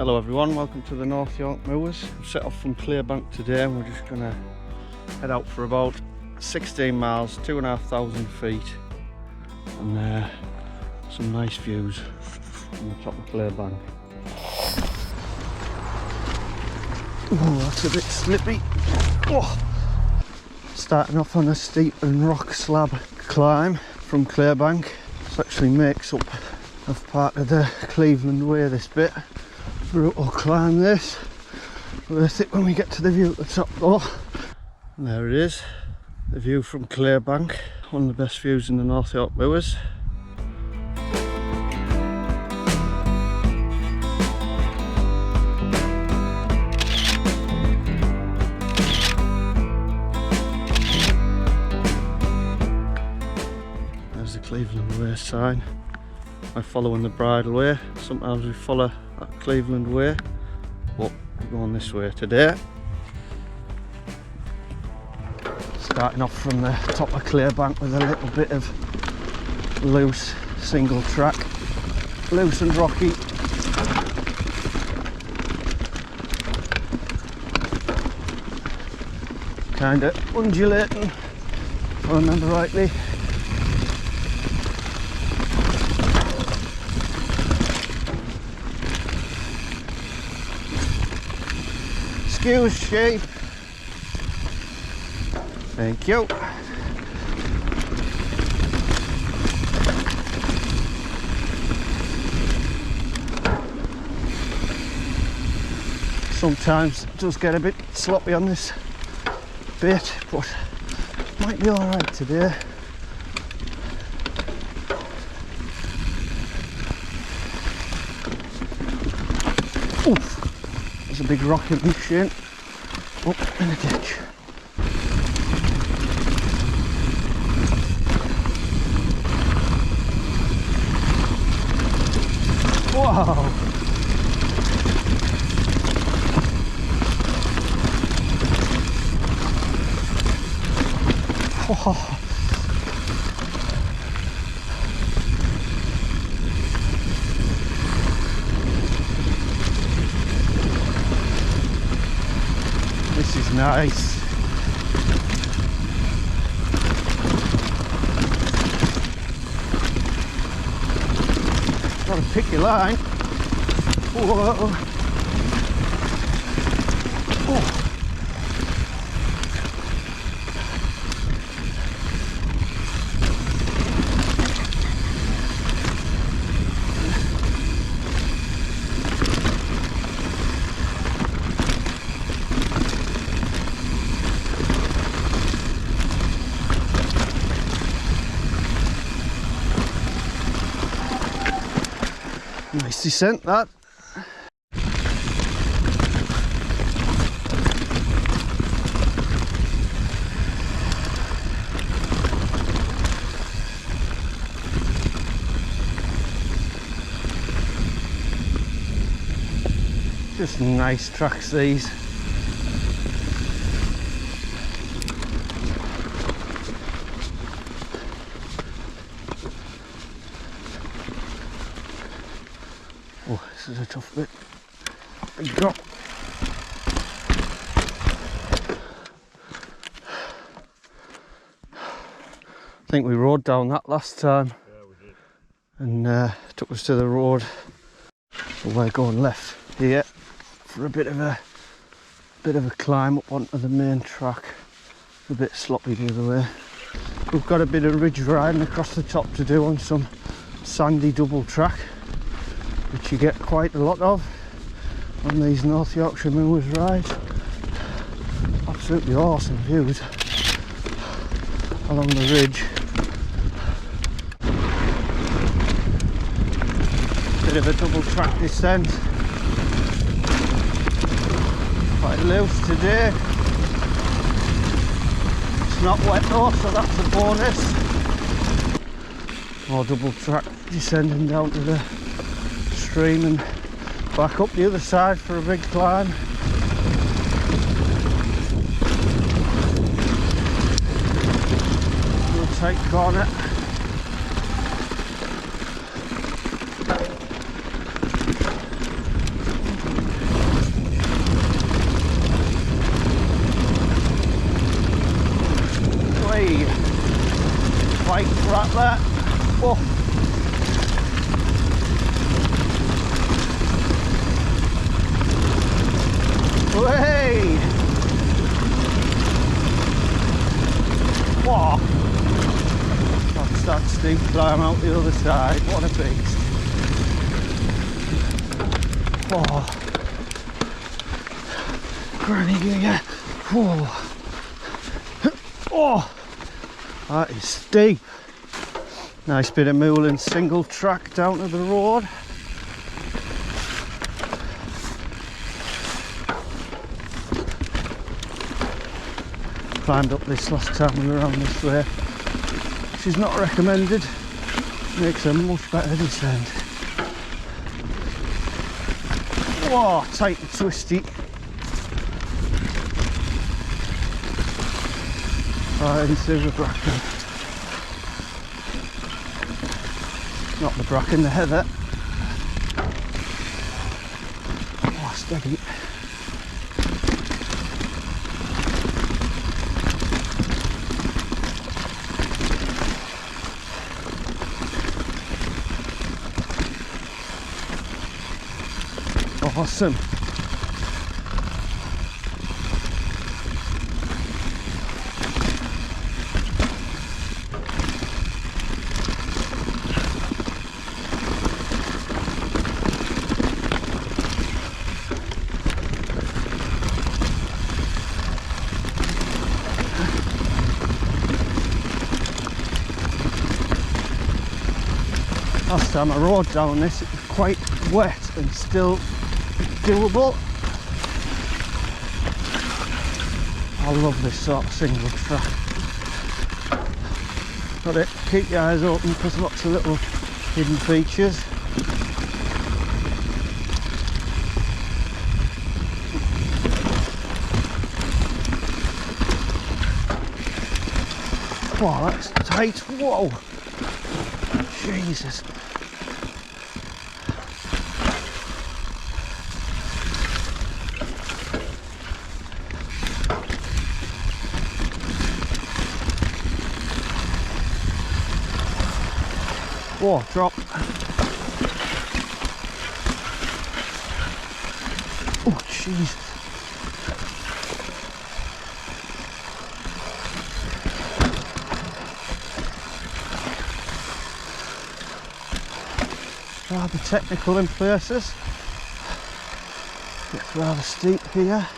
Hello everyone, welcome to the North York Moors. We've set off from Clearbank today and we're just going to head out for about 16 miles, 2,500 feet, and some nice views on the top of Clearbank. Oh, that's a bit slippy. Oh. Starting off on a steep and rock slab climb from Clearbank. This actually makes up of part of the Cleveland Way, this bit. Brutal climb this. Worth it when we get to the view at the top though. And there it is, the view from Clearbank. One of the best views in the North York Moors. There's the Cleveland Way sign. I'm following the bridle way. Sometimes we follow that Cleveland Way, but we're going this way today. Starting off from the top of Clearbank with a little bit of loose single track, loose and rocky. Kind of undulating, if I remember rightly. Excuse she. Thank you. Sometimes it does get a bit sloppy on this bit, but might be alright today. Oof. There's a big rock in my shin. Up in the ditch. Wow! Whoa. This is nice. Gotta pick your line. Whoa. Oh. Nice descent that. Just nice tracks these. Oh, this is a tough bit. Big drop. I think we rode down that last time. Yeah, we did. And took us to the road. So we're going left here for a bit of a climb up onto the main track. A bit sloppy the other way. We've got a bit of ridge riding across the top to do on some sandy double track, which you get quite a lot of on these North Yorkshire Moors rides. Absolutely awesome views along the ridge. Bit of a double track descent. Quite loose today. It's not wet though, so that's a bonus. More double track descending down to the stream and back up the other side for a big climb. Real tight corner. there. Whoa. Hey! Whoa! That's that steep climb out the other side. What a beast! Whoa! Granny gear! Whoa! Oh! That is steep. Nice bit of mooling single track down to the road. Climbed up this last time we were around this way. She's not recommended. Makes a much better descent. Whoa, tight and twisty. Right into the bracken. Not the bracken, the heather. Oh, steady. Awesome. Last time I rode down this, it was quite wet and still doable. I love this sort of single track. Got it, keep your eyes open because lots of little hidden features. Wow, that's tight. Whoa! Jesus. Whoa, drop. Oh, Jesus. Rather technical in places. It's rather steep here.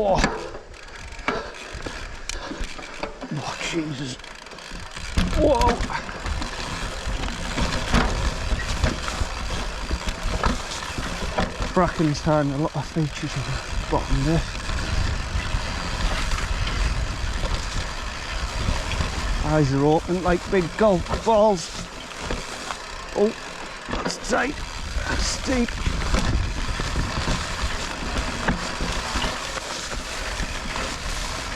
Oh, oh Jesus. Whoa. Bracken's hiding a lot of features on the bottom there. Eyes are open like big golf balls. Oh, that's tight. That's steep.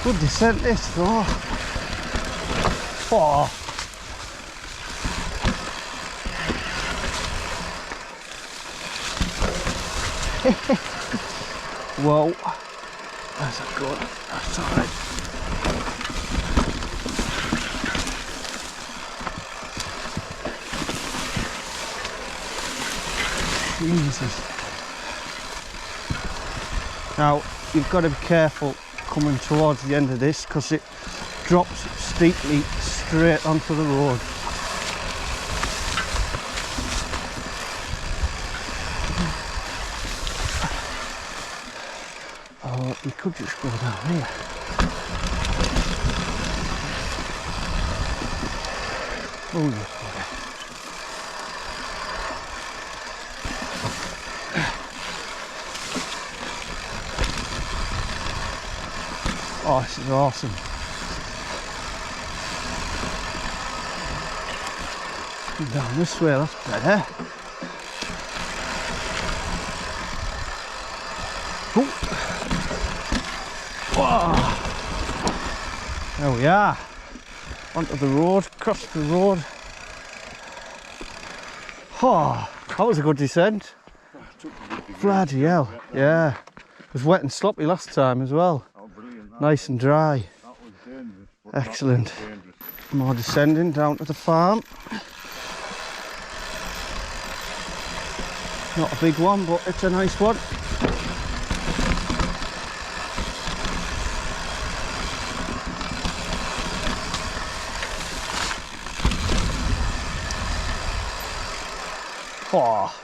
Good descent this though. Oh. Whoa. That's a good. That's alright. Jesus. Now you've got to be careful coming towards the end of this because it drops steeply straight onto the road. Oh, you could just go down here. Oh, you bugger. Oh, this is awesome. Down this way, that's better. Oh. Whoa. There we are. Onto the road, across the road. Oh, that was a good descent. Bloody hell, yeah. It was wet and sloppy last time as well. Oh, brilliant. Nice and dry. That was dangerous. Excellent. Dangerous. More descending down to the farm. Not a big one, but it's a nice one. Oh.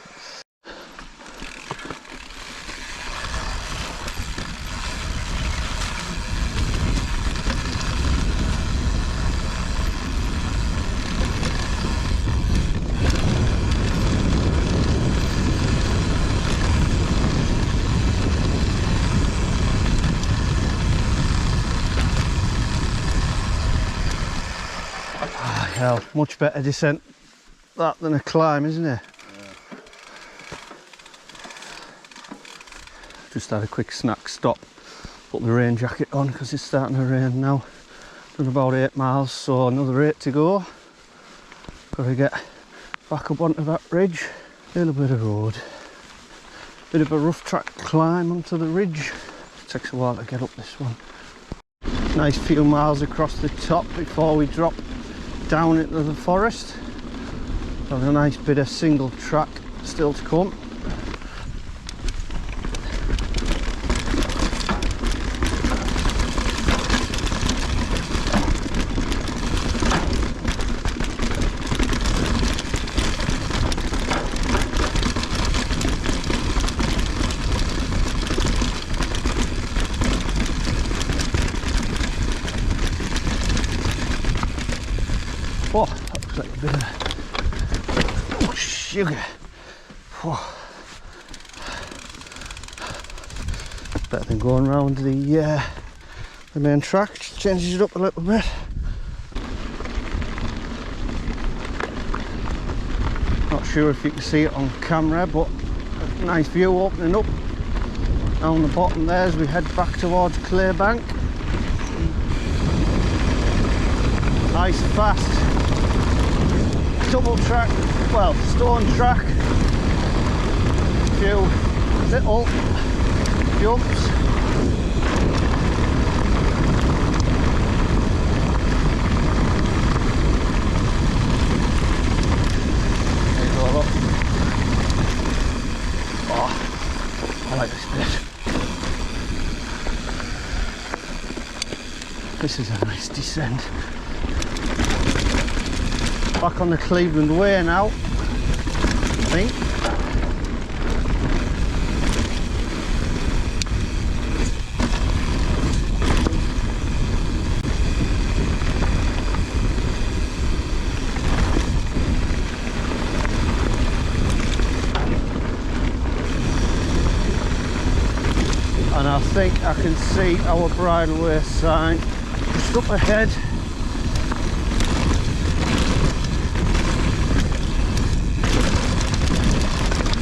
Hell, much better descent that than a climb, isn't it? Yeah. Just had a quick snack stop, put the rain jacket on because it's starting to rain now. Done about 8 miles, so another 8 to go. Got to get back up onto that ridge. A little bit of road, bit of a rough track climb onto the ridge. Takes a while to get up this one. Nice few miles across the top before we drop down into the forest. Got a nice bit of single track still to come. Oh, that looks like a bit of sugar. Oh. Better than going around the main track. Just changes it up a little bit. Not sure if you can see it on camera, but a nice view opening up down the bottom there as we head back towards Claybank. Nice fast double track, well, stone track, few little jumps. There you go, look. Oh, I like this bit. This is a nice descent. Back on the Cleveland Way now, I think. And I think I can see our bridleway sign just up ahead.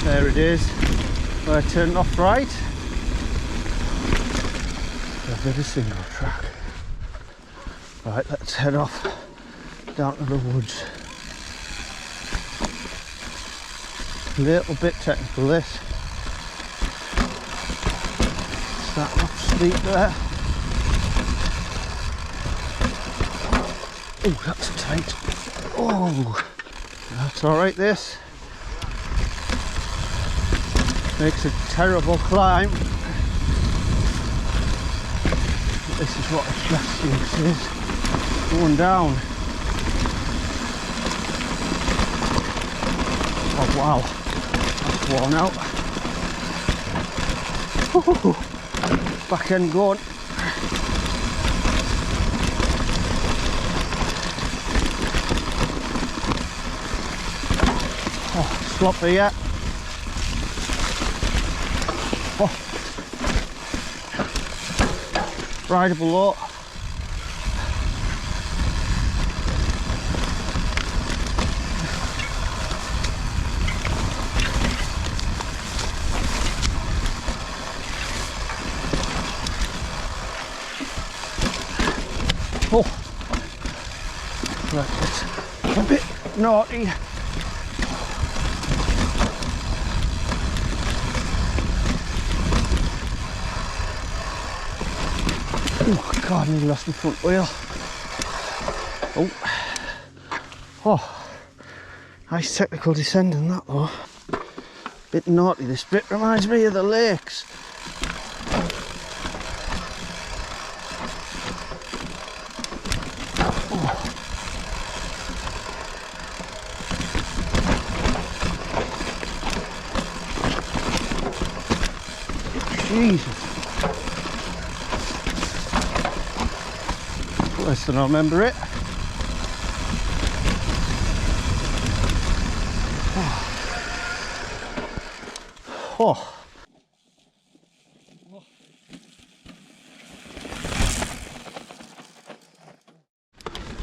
There it is, where I turned off right. A bit of single track. Right, let's head off down to the woods. A little bit technical this. Starting off steep there. Oh, that's tight. Oh, that's alright this. Makes a terrible climb. This is what a shaft use is. Going down. Oh wow, that's worn out. Woohoo. Back end going. Oh, sloppy yet. Oh. Rideable lot. Oh, right, it's a bit naughty. Oh God, I nearly lost my front wheel. Oh, nice technical descending that though. Bit naughty this bit, reminds me of the lakes. Jesus. Less than I remember it. Oh.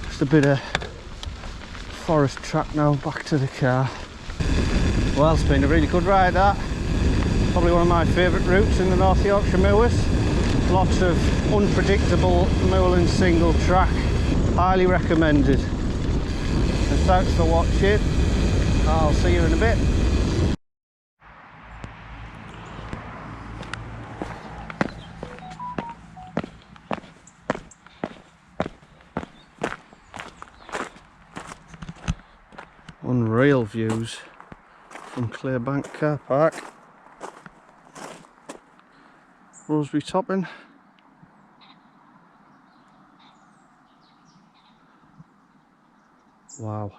Just a bit of forest track now, back to the car. Well, it's been a really good ride that. Probably one of my favourite routes in the North Yorkshire moors. Lots of unpredictable moorland single track. Highly recommended. And thanks for watching. I'll see you in a bit. Unreal views from Clearbank car park. Rosebery topping. Wow.